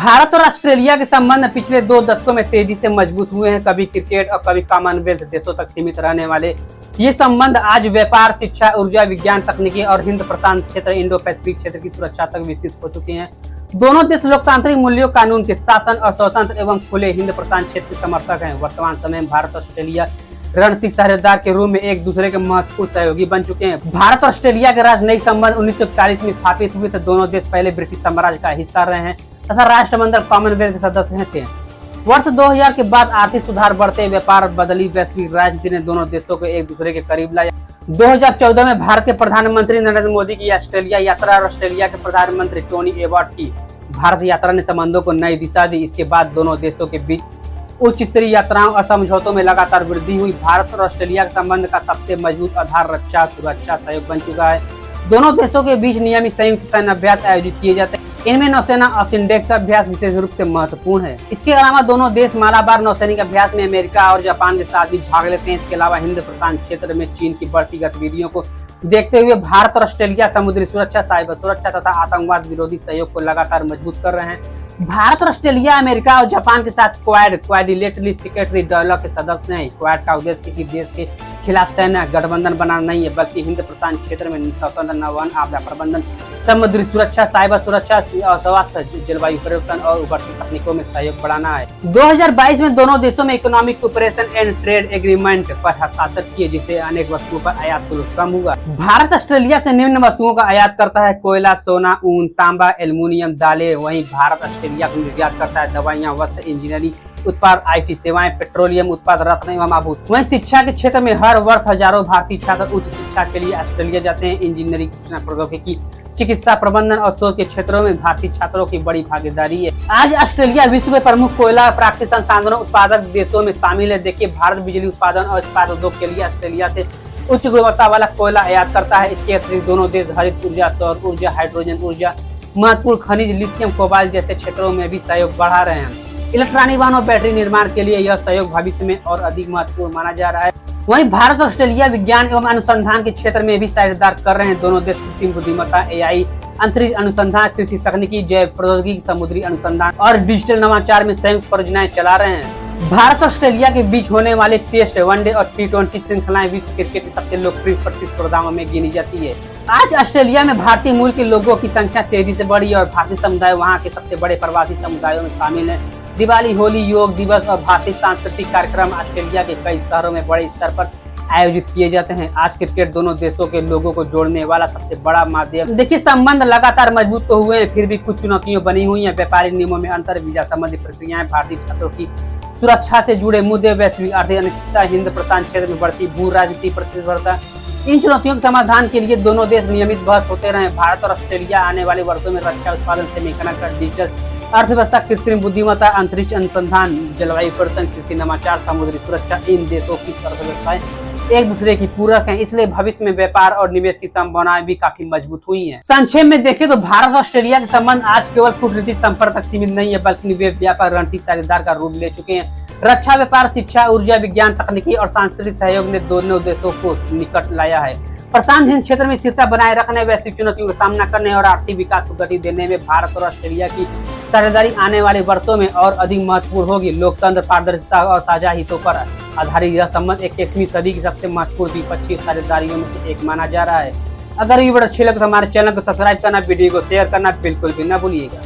भारत और ऑस्ट्रेलिया के संबंध पिछले 2 दशकों में तेजी से मजबूत हुए हैं। कभी क्रिकेट और कभी कॉमनवेल्थ देशों तक सीमित रहने वाले ये संबंध आज व्यापार, शिक्षा, ऊर्जा, विज्ञान, तकनीकी और हिंद प्रशांत क्षेत्र, इंडो पैसिफिक क्षेत्र की सुरक्षा तक विस्तृत हो चुके हैं। दोनों देश लोकतांत्रिक मूल्यों, कानून के शासन और स्वतंत्र एवं खुले हिंद प्रशांत क्षेत्र के समर्थक हैं। वर्तमान समय में भारत और ऑस्ट्रेलिया रणनीतिक साझेदार के रूप में एक दूसरे के महत्वपूर्ण सहयोगी बन चुके हैं। भारत और ऑस्ट्रेलिया के राजनयिक संबंध 1941 में स्थापित हुए थे। दोनों देश पहले ब्रिटिश साम्राज्य का हिस्सा रहे हैं तथा राष्ट्रमंडल कॉमनवेल्थ के सदस्य थे। वर्ष 2000 के बाद आर्थिक सुधार, बढ़ते व्यापार, बदली वैश्विक राजनीति ने दोनों देशों को एक दूसरे के करीब लाया। 2014 में भारत के प्रधानमंत्री नरेंद्र मोदी की ऑस्ट्रेलिया यात्रा और ऑस्ट्रेलिया के प्रधानमंत्री टोनी एबॉट की भारत यात्रा ने संबंधों को नई दिशा दी। इसके बाद दोनों देशों के बीच उच्च स्तरीय यात्राओं और समझौतों में लगातार वृद्धि हुई। भारत और ऑस्ट्रेलिया के संबंध का सबसे मजबूत आधार रक्षा सुरक्षा सहयोग बन चुका है। दोनों देशों के बीच नियमित संयुक्त सैन्य अभ्यास आयोजित किए जाते हैं। इनमें नौसेना और सिंडेक्स अभ्यास विशेष रूप से महत्वपूर्ण है। इसके अलावा दोनों देश मालाबार नौसैनिक अभ्यास में अमेरिका और जापान के साथ भी भाग लेते हैं। इसके अलावा हिंद प्रशांत क्षेत्र में चीन की बढ़ती गतिविधियों को देखते हुए भारत और ऑस्ट्रेलिया समुद्री सुरक्षा, साइबर सुरक्षा तथा आतंकवाद विरोधी सहयोग को लगातार मजबूत कर रहे हैं। भारत और ऑस्ट्रेलिया अमेरिका और जापान के साथ क्वाड्रिलेटरल सिक्योरिटी डायलॉग के सदस्य हैं। क्वाड का उद्देश्य किसी देश के खिलाफ सैन्य गठबंधन बनाना नहीं है, बल्कि हिंद प्रशांत क्षेत्र में स्वतंत्र नौवहन, आपदा प्रबंधन, समुद्री सुरक्षा, साइबर सुरक्षा, स्वास्थ्य, जलवायु परिवर्तन और उभरती तकनीकों में सहयोग बढ़ाना है। 2022 में दोनों देशों में economic cooperation and trade agreement पर हस्ताक्षर किए, जिससे अनेक वस्तुओं पर आयात शुल्क कम हुआ। भारत ऑस्ट्रेलिया से निम्न वस्तुओं का आयात करता है: कोयला, सोना, ऊन, तांबा, एल्युमिनियम, दालें। वहीं भारत ऑस्ट्रेलिया को निर्यात करता है दवाइयाँ, वस्त्र, इंजीनियरिंग उत्पाद, IT सेवाएं, पेट्रोलियम उत्पाद, रत्न एवं आभूषण। वहीं शिक्षा के क्षेत्र में हर वर्ष हजारों भारतीय छात्र उच्च शिक्षा के लिए ऑस्ट्रेलिया जाते हैं। इंजीनियरिंग, सूचना प्रौद्योगिकी, चिकित्सा, प्रबंधन और शोध के क्षेत्रों में भारतीय छात्रों की बड़ी भागीदारी है। आज ऑस्ट्रेलिया विश्व के प्रमुख कोयला प्राकृतिक संसाधनों उत्पादक देशों में शामिल है। देखिए, भारत बिजली उत्पादन और इस्पात उद्योग के लिए ऑस्ट्रेलिया से उच्च गुणवत्ता वाला कोयला आयात करता है। इसके अतिरिक्त दोनों देश हरित ऊर्जा, सौर ऊर्जा, हाइड्रोजन ऊर्जा, महत्वपूर्ण खनिज, लिथियम, कोबाल्ट जैसे क्षेत्रों में भी सहयोग बढ़ा रहे हैं। इलेक्ट्रॉनिक वाहनों, बैटरी निर्माण के लिए यह सहयोग भविष्य में और अधिक महत्वपूर्ण माना जा रहा है। वहीं भारत और ऑस्ट्रेलिया विज्ञान एवं अनुसंधान के क्षेत्र में भी साझेदार कर रहे हैं। दोनों देश कृत्रिम बुद्धिमत्ता, AI, अंतरिक्ष अनुसंधान, कृषि तकनीकी, जैव प्रौद्योगिकी, समुद्री अनुसंधान और डिजिटल नवाचार में संयुक्त परियोजनाएं चला रहे हैं। भारत और ऑस्ट्रेलिया के बीच होने वाले टेस्ट, वनडे और T20 श्रृंखलाएं विश्व क्रिकेट की सबसे लोकप्रिय प्रतिस्पर्धाओं में गिनी जाती है। आज ऑस्ट्रेलिया में भारतीय मूल के लोगों की संख्या तेजी से बढ़ी और भारतीय समुदाय वहाँ के सबसे बड़े प्रवासी समुदायों में शामिल है। दिवाली, होली, योग दिवस और भारतीय सांस्कृतिक कार्यक्रम ऑस्ट्रेलिया के कई शहरों में बड़े स्तर पर आयोजित किए जाते हैं। आज क्रिकेट दोनों देशों के लोगों को जोड़ने वाला सबसे बड़ा माध्यम। देखिए, संबंध लगातार मजबूत तो हुए हैं, फिर भी कुछ चुनौतियां बनी हुई हैं। व्यापारिक नियमों में अंतर, वीजा संबंधी प्रक्रियाएं, भारतीय छात्रों की सुरक्षा से जुड़े मुद्दे, वैश्विक आर्थिक अनिश्चितता, हिंद प्रशांत क्षेत्र में बढ़ती भू राजनीतिक प्रतिस्पर्धा। इन चुनौतियों के समाधान के लिए दोनों देश नियमित बहस होते रहे। भारत और ऑस्ट्रेलिया आने वाले वर्षों में रक्षा उत्पादन, सेमीकंडक्टर, डिजिटल अर्थव्यवस्था, कृत्रिम बुद्धिमत्ता, अंतरिक्ष अनुसंधान, जलवायु परिवर्तन, कृषि नवाचार, समुद्री सुरक्षा, इन देशों की अर्थव्यवस्थाएं एक दूसरे की पूरक हैं। इसलिए भविष्य में व्यापार और निवेश की संभावनाएं भी काफी मजबूत हुई हैं। संक्षेप में देखें तो भारत और ऑस्ट्रेलिया के संबंध आज केवल कूटनीतिक संपर्क तक सीमित नहीं है, बल्कि वे व्यापार रणनीतिक साझेदार का रूप ले चुके हैं। रक्षा, व्यापार, शिक्षा, ऊर्जा, विज्ञान, तकनीकी और सांस्कृतिक सहयोग ने दोनों देशों को निकट लाया है। प्रशांत हिंद क्षेत्र में स्थिरता बनाए रखने, वैश्विक चुनौतियों का सामना करने और आर्थिक विकास को गति देने में भारत और ऑस्ट्रेलिया की साझेदारी आने वाले वर्षों में और अधिक महत्वपूर्ण होगी। लोकतंत्र, पारदर्शिता और साझा हितों पर आधारित यह संबंध 21वीं सदी की सबसे महत्वपूर्ण द्विपक्षीय साझेदारियों में से एक माना जा रहा है। अगर ये वीडियो अच्छी लगे तो हमारे चैनल को सब्सक्राइब करना, वीडियो को शेयर करना बिल्कुल भी न भूलिएगा।